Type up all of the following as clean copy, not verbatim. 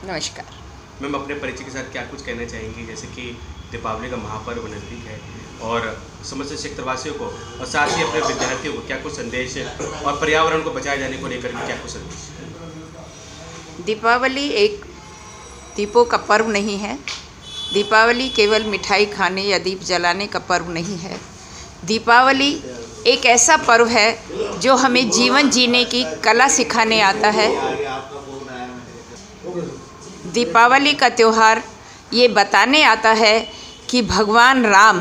नमस्कार। मैम, अपने परिचय के साथ क्या कुछ कहना चाहेंगी, जैसे कि दीपावली का महापर्व नज़दीक है और समस्त क्षेत्रवासियों को और साथ ही अपने विद्यार्थियों को क्या कुछ संदेश और पर्यावरण को बचाए जाने को लेकर के क्या कुछ संदेश? दीपावली एक दीपों का पर्व नहीं है। दीपावली केवल मिठाई खाने या दीप जलाने का पर्व नहीं है। दीपावली एक ऐसा पर्व है जो हमें जीवन जीने की कला सिखाने आता है। दीपावली का त्यौहार ये बताने आता है कि भगवान राम,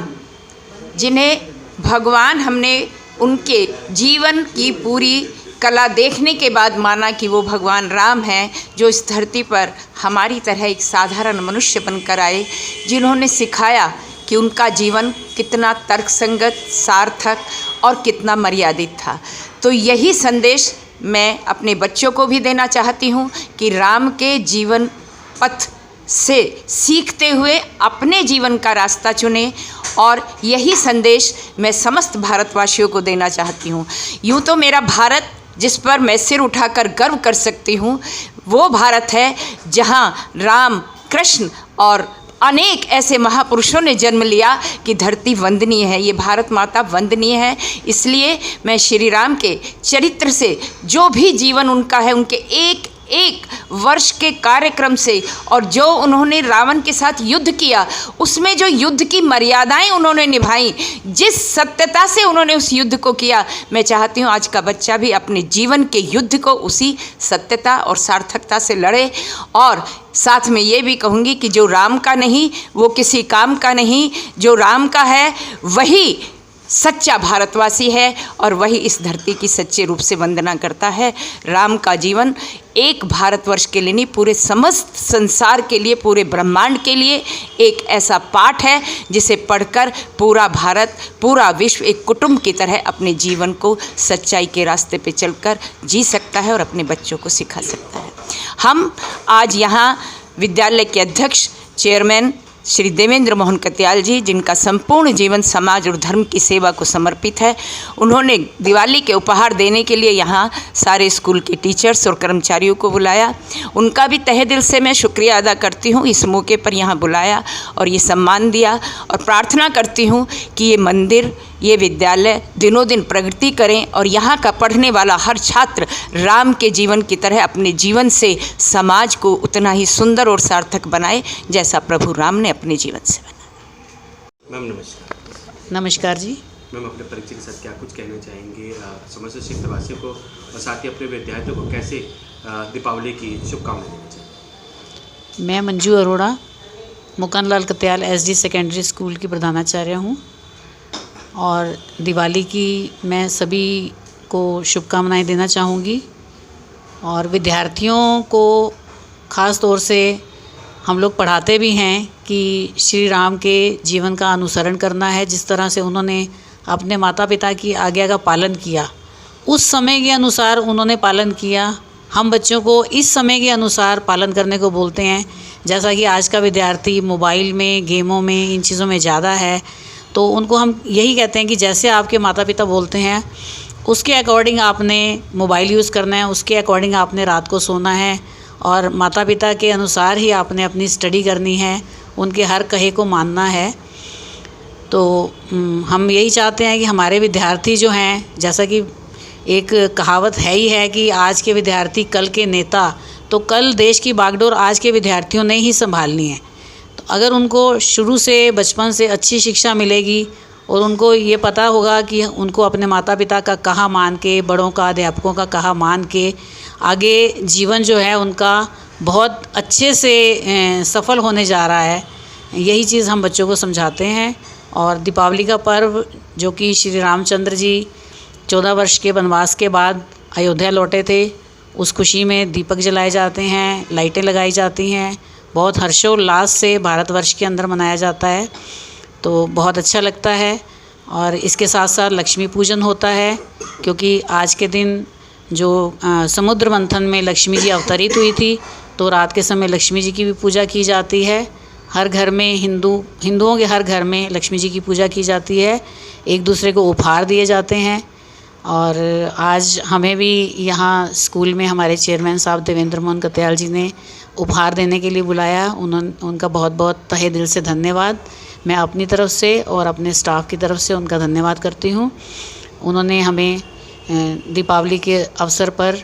जिन्हें भगवान हमने उनके जीवन की पूरी कला देखने के बाद माना कि वो भगवान राम हैं, जो इस धरती पर हमारी तरह एक साधारण मनुष्य बनकर आए, जिन्होंने सिखाया कि उनका जीवन कितना तर्कसंगत, सार्थक और कितना मर्यादित था। तो यही संदेश मैं अपने बच्चों को भी देना चाहती हूँ कि राम के जीवन पथ से सीखते हुए अपने जीवन का रास्ता चुनें, और यही संदेश मैं समस्त भारतवासियों को देना चाहती हूँ। यूँ तो मेरा भारत, जिस पर मैं सिर उठाकर गर्व कर सकती हूँ, वो भारत है जहाँ राम, कृष्ण और अनेक ऐसे महापुरुषों ने जन्म लिया कि धरती वंदनीय है, ये भारत माता वंदनीय है। इसलिए मैं श्री राम के चरित्र से, जो भी जीवन उनका है, उनके एक एक वर्ष के कार्यक्रम से, और जो उन्होंने रावण के साथ युद्ध किया, उसमें जो युद्ध की मर्यादाएं उन्होंने निभाई, जिस सत्यता से उन्होंने उस युद्ध को किया, मैं चाहती हूँ आज का बच्चा भी अपने जीवन के युद्ध को उसी सत्यता और सार्थकता से लड़े। और साथ में ये भी कहूँगी कि जो राम का नहीं वो किसी काम का नहीं, जो राम का है वही सच्चा भारतवासी है, और वही इस धरती की सच्चे रूप से वंदना करता है। राम का जीवन एक भारतवर्ष के लिए नहीं, पूरे समस्त संसार के लिए, पूरे ब्रह्मांड के लिए एक ऐसा पाठ है जिसे पढ़कर पूरा भारत, पूरा विश्व एक कुटुंब की तरह अपने जीवन को सच्चाई के रास्ते पे चलकर जी सकता है और अपने बच्चों को सिखा सकता है। हम आज यहाँ विद्यालय के अध्यक्ष, चेयरमैन श्री देवेंद्र मोहन कत्याल जी, जिनका संपूर्ण जीवन समाज और धर्म की सेवा को समर्पित है, उन्होंने दिवाली के उपहार देने के लिए यहाँ सारे स्कूल के टीचर्स और कर्मचारियों को बुलाया। उनका भी तहे दिल से मैं शुक्रिया अदा करती हूँ, इस मौके पर यहाँ बुलाया और ये सम्मान दिया, और प्रार्थना करती हूँ कि ये मंदिर, ये विद्यालय दिनों दिन प्रगति करें और यहाँ का पढ़ने वाला हर छात्र राम के जीवन की तरह अपने जीवन से समाज को उतना ही सुंदर और सार्थक बनाए जैसा प्रभु राम ने अपने जीवन से बनाया। मैम नमस्कार। नमस्कार जी। मैम, अपने परिचय के साथ क्या कुछ कहना चाहेंगे समस्त क्षेत्रवासियों को और साथ ही अपने विद्यार्थियों को कैसे दीपावली की शुभकामनाएं देना चाहिए? मैं Manju Arora, Mukanlal Katyal SD secondary school की प्रधानाचार्य हूँ, और दिवाली की मैं सभी को शुभकामनाएं देना चाहूँगी। और विद्यार्थियों को ख़ास तौर से हम लोग पढ़ाते भी हैं कि श्री राम के जीवन का अनुसरण करना है। जिस तरह से उन्होंने अपने माता पिता की आज्ञा का पालन किया, उस समय के अनुसार उन्होंने पालन किया, हम बच्चों को इस समय के अनुसार पालन करने को बोलते हैं। जैसा कि आज का विद्यार्थी मोबाइल में, गेमों में, इन चीज़ों में ज़्यादा है, तो उनको हम यही कहते हैं कि जैसे आपके माता पिता बोलते हैं उसके अकॉर्डिंग आपने मोबाइल यूज़ करना है, उसके अकॉर्डिंग आपने रात को सोना है, और माता पिता के अनुसार ही आपने अपनी स्टडी करनी है, उनके हर कहे को मानना है। तो हम यही चाहते हैं कि हमारे विद्यार्थी जो हैं, जैसा कि एक कहावत है ही है कि आज के विद्यार्थी कल के नेता, तो कल देश की बागडोर आज के विद्यार्थियों ने ही संभालनी है। तो अगर उनको शुरू से, बचपन से अच्छी शिक्षा मिलेगी और उनको ये पता होगा कि उनको अपने माता पिता का कहा मान के, बड़ों का, अध्यापकों का कहा मान के आगे जीवन जो है उनका बहुत अच्छे से सफल होने जा रहा है, यही चीज़ हम बच्चों को समझाते हैं। और दीपावली का पर्व, जो कि श्री रामचंद्र जी 14 वर्ष के वनवास के बाद अयोध्या लौटे थे, उस खुशी में दीपक जलाए जाते हैं, लाइटें लगाई जाती हैं, बहुत हर्षोल्लास से भारतवर्ष के अंदर मनाया जाता है, तो बहुत अच्छा लगता है। और इसके साथ साथ लक्ष्मी पूजन होता है, क्योंकि आज के दिन जो समुद्र मंथन में लक्ष्मी जी अवतरित हुई थी, तो रात के समय लक्ष्मी जी की भी पूजा की जाती है। हर घर में, हिंदुओं के हर घर में लक्ष्मी जी की पूजा की जाती है, एक दूसरे को उपहार दिए जाते हैं। और आज हमें भी यहाँ स्कूल में हमारे चेयरमैन साहब देवेंद्र मोहन कत्याल जी ने उपहार देने के लिए बुलाया। उनका बहुत बहुत तहे दिल से धन्यवाद। मैं अपनी तरफ से और अपने स्टाफ की तरफ से उनका धन्यवाद करती हूँ। उन्होंने हमें दीपावली के अवसर पर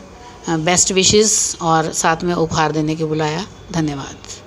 बेस्ट विशेस और साथ में उपहार देने के बुलाया। धन्यवाद।